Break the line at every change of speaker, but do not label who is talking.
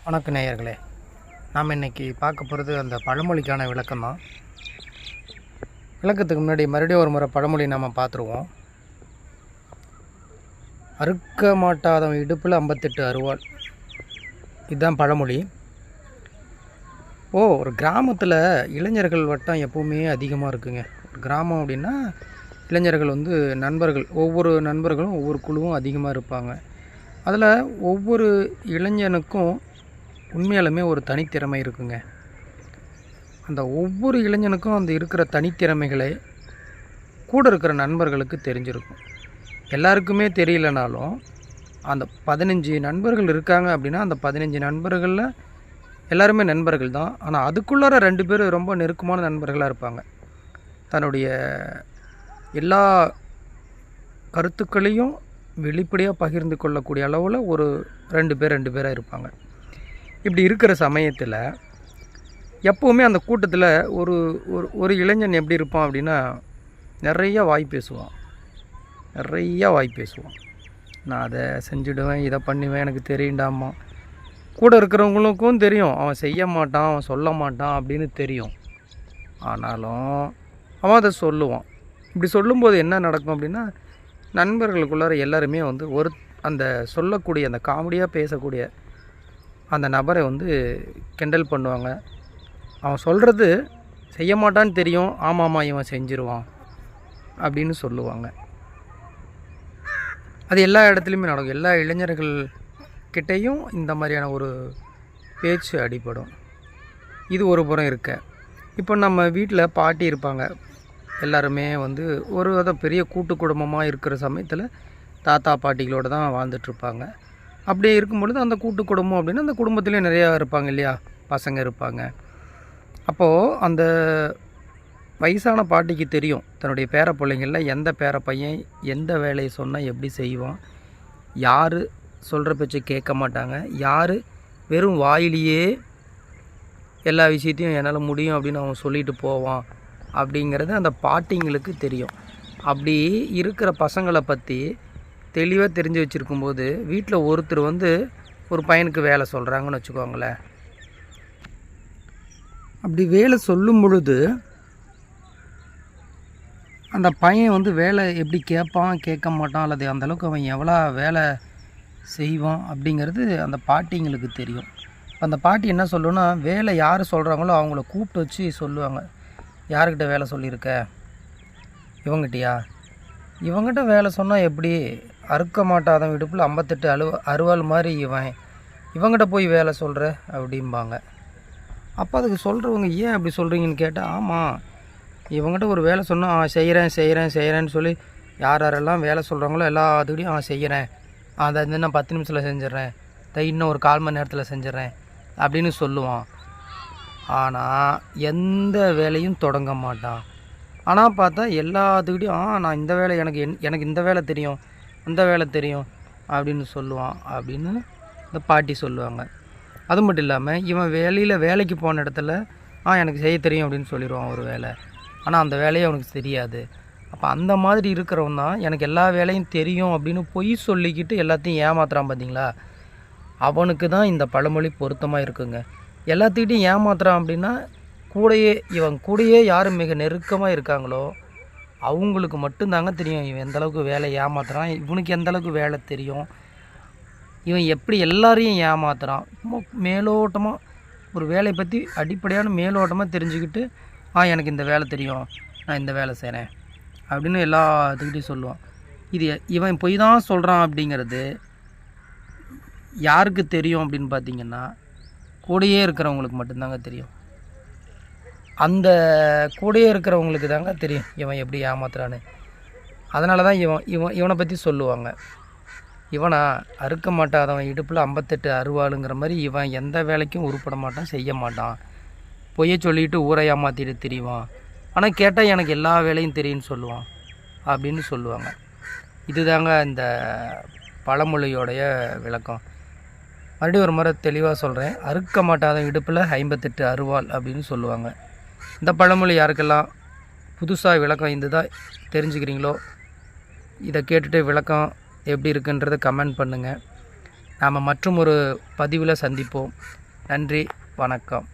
வணக்க நேயர்களே, நாம் இன்றைக்கி பார்க்க போகிறது அந்த பழமொழிக்கான விளக்கம் தான். விளக்கத்துக்கு முன்னாடி மறுபடியும் ஒரு முறை பழமொழி நாம் பார்த்துருவோம். அறுக்க மாட்டாதவன் இடுப்பில் 58 அருவாள். இதுதான் பழமொழி. ஒரு கிராமத்தில் இளைஞர்கள் வட்டம் எப்போவுமே அதிகமாக இருக்குங்க. ஒரு கிராமம் அப்படின்னா இளைஞர்கள் நண்பர்கள், ஒவ்வொரு நண்பர்களும் ஒவ்வொரு குழுவும் அதிகமாக இருப்பாங்க. அதில் ஒவ்வொரு இளைஞனுக்கும் உண்மையாலுமே ஒரு தனித்திறமை இருக்குங்க. அந்த ஒவ்வொரு இளைஞனுக்கும் அந்த இருக்கிற தனித்திறமைகளை கூட இருக்கிற நண்பர்களுக்கு தெரிஞ்சிருக்கும். எல்லாருக்குமே தெரியலனாலும் அந்த 15 நண்பர்கள் இருக்காங்க அப்படின்னா அந்த 15 நண்பர்களில் எல்லாருமே நண்பர்கள் தான். ஆனால் அதுக்குள்ளார 2 பேர் ரொம்ப நெருக்கமான நண்பர்களாக இருப்பாங்க. தன்னுடைய எல்லா கருத்துக்களையும் வெளிப்படையாக பகிர்ந்து கொள்ளக்கூடிய அளவில் ஒரு 2 பேராக இருப்பாங்க. இப்படி இருக்கிற சமயத்தில் எப்போவுமே அந்த கூட்டத்தில் ஒரு ஒரு இளைஞன் எப்படி இருப்பான் அப்படின்னா நிறையா வாய் பேசுவான். நான் அதை செஞ்சுடுவேன், இதை பண்ணுவேன், எனக்கு தெரியுண்டாமா. கூட இருக்கிறவங்களுக்கும் தெரியும் அவன் செய்ய மாட்டான், அவன் சொல்ல மாட்டான் அப்படின்னு தெரியும். ஆனாலும் அவன் அதை சொல்லுவான். இப்படி சொல்லும்போது என்ன நடக்கும் அப்படின்னா நண்பர்களுக்குள்ளார எல்லாருமே அந்த சொல்லக்கூடிய அந்த காமெடியாக பேசக்கூடிய அந்த நபரை கிண்டல் பண்ணுவாங்க. அவன் சொல்கிறது செய்ய மாட்டான்னு தெரியும், ஆமாம்மா இவன் செஞ்சிருவான் அப்படின்னு சொல்லுவாங்க. அது எல்லா இடத்துலையுமே நடக்கும். எல்லா இளைஞர்கள் கிட்டேயும் இந்த மாதிரியான ஒரு பேச்சு அடிபடும். இது ஒரு புறம் இருக்க. இப்போ நம்ம வீட்டில் பாட்டி இருப்பாங்க. எல்லாருமே ஒரு பெரிய கூட்டு குடும்பமாக இருக்கிற சமயத்தில் தாத்தா பாட்டிகளோடு தான் வாழ்ந்துட்டுருப்பாங்க. அப்படி இருக்கும் பொழுது அந்த கூட்டு குடும்பம் அப்படின்னா அந்த குடும்பத்துலேயும் நிறையா இருப்பாங்க இல்லையா, பசங்க இருப்பாங்க. அப்போது அந்த வயசான பாட்டிக்கு தெரியும் தன்னுடைய பேர பிள்ளைங்களில் எந்த பேர பையன் எந்த வேலையை சொன்னால் எப்படி செய்வான், யார் சொல்கிற பேச்சை கேட்க மாட்டாங்க, யார் வெறும் வாயிலேயே எல்லா விஷயத்தையும் என்னால் முடியும் அப்படின்னு அவன் சொல்லிட்டு போவான் அப்படிங்கிறது அந்த பாட்டிங்களுக்கு தெரியும். அப்படி இருக்கிற பசங்களை பற்றி தெளிவாக தெரிஞ்சு வச்சுருக்கும்போது வீட்டில் ஒருத்தர் ஒரு பையனுக்கு வேலை சொல்கிறாங்கன்னு வச்சுக்கோங்களேன். அப்படி வேலை சொல்லும் பொழுது அந்த பையன் வேலை எப்படி கேட்பான் கேட்க மாட்டான், அல்லது அந்தளவுக்கு அவன் எவ்வளோ வேலை செய்வான் அப்படிங்கிறது அந்த பாட்டிங்களுக்கு தெரியும். அந்த பாட்டி என்ன சொல்லுன்னா, வேலை யார் சொல்கிறாங்களோ அவங்கள கூப்பிட்டு வச்சு சொல்லுவாங்க. யார்கிட்ட வேலை சொல்லியிருக்க, இவங்ககிட்டயா, இவங்ககிட்ட வேலை சொன்னால் எப்படி, அறுக்க மாட்டாதவன் இடுப்பில் 58 அருவாள் மாதிரி இவங்ககிட்ட போய் வேலை சொல்கிற அப்படிம்பாங்க. அப்போ அதுக்கு சொல்கிறவங்க ஏன் அப்படி சொல்கிறீங்கன்னு கேட்டால், ஆமாம் இவங்ககிட்ட ஒரு வேலை சொன்னால் செய்கிறேன்னு சொல்லி யாரெல்லாம் வேலை சொல்கிறாங்களோ எல்லாத்துக்கிட்டையும் செய்கிறேன், அதை நான் 10 நிமிஷத்தில் செஞ்சிடறேன், இன்னும் ஒரு 1/4 மணி நேரத்தில் செஞ்சிடறேன் அப்படின்னு சொல்லுவான். ஆனால் எந்த வேலையும் தொடங்க மாட்டான். ஆனால் பார்த்தா எல்லாத்துக்கிட்டையும் நான் இந்த வேலை எனக்கு இந்த வேலை தெரியும், அந்த வேலை தெரியும் அப்படின்னு சொல்லுவான் அப்படின்னு இந்த பாட்டி சொல்லுவாங்க. அது மட்டும் இல்லாமல் இவன் வேலைக்கு போன இடத்துல எனக்கு செய்ய தெரியும் அப்படின்னு சொல்லிடுவான் ஒரு வேலை, ஆனால் அந்த வேலையை அவனுக்கு தெரியாது. அப்போ அந்த மாதிரி இருக்கிறவன் தான் எனக்கு எல்லா வேலையும் தெரியும் அப்படின்னு பொய் சொல்லிக்கிட்டு எல்லாத்தையும் ஏமாத்துறான் பார்த்தீங்களா, அவனுக்கு தான் இந்த பழமொழி பொருத்தமாக இருக்குங்க. எல்லாத்துக்கிட்டையும் ஏமாத்துறான் அப்படின்னா இவன் கூடயே யார் மிக நெருக்கமாக இருக்காங்களோ அவங்களுக்கு மட்டும்தாங்க தெரியும் இவன் எந்தளவுக்கு வேலை ஏமாத்துறான், இவனுக்கு எந்தளவுக்கு வேலை தெரியும், இவன் எப்படி எல்லாரையும் ஏமாத்துறான். மேலோட்டமாக ஒரு வேலையை பற்றி அடிப்படையான மேலோட்டமாக தெரிஞ்சுக்கிட்டு எனக்கு இந்த வேலை தெரியும், நான் இந்த வேலை செய்கிறேன் அப்படின்னு எல்லாத்துக்கிட்டையும் சொல்லுவான். இது இவன் பொய் தான் சொல்கிறான் அப்படிங்கிறது யாருக்கு தெரியும் அப்படின்னு பார்த்தீங்கன்னா கூடயே இருக்கிறவங்களுக்கு மட்டும்தாங்க தெரியும். அந்த கூடயே இருக்கிறவங்களுக்கு தாங்க தெரியும் இவன் எப்படி ஏமாத்துறான்னு. அதனால தான் இவனை பற்றி சொல்லுவாங்க, இவனா அறுக்க மாட்டாதவன் இடுப்பில் 58 அருவாளுங்கிற மாதிரி இவன் எந்த வேலைக்கும் உருப்பட மாட்டான், செய்ய மாட்டான், பொய்யை சொல்லிட்டு ஊரை ஏமாற்றிட்டு திரிவான், ஆனால் கேட்டால் எனக்கு எல்லா வேலையும் தெரியும்னு சொல்லுவான் அப்படின்னு சொல்லுவாங்க. இதுதாங்க இந்த பழமொழியோடைய விளக்கம். மறுபடியும் ஒரு முறை தெளிவாக சொல்கிறேன், அறுக்க மாட்டாதவன் இடுப்பில் 58 அருவாள் அப்படின்னு சொல்லுவாங்க. இந்த பழமொழி யாருக்கெல்லாம் புதுசாக விளக்கம் இதுதான் தெரிஞ்சுக்கிறீங்களோ இதை கேட்டுட்டு விளக்கம் எப்படி இருக்குன்றதை கமெண்ட் பண்ணுங்கள். நாம் மற்றும் ஒரு பதிவில் சந்திப்போம். நன்றி, வணக்கம்.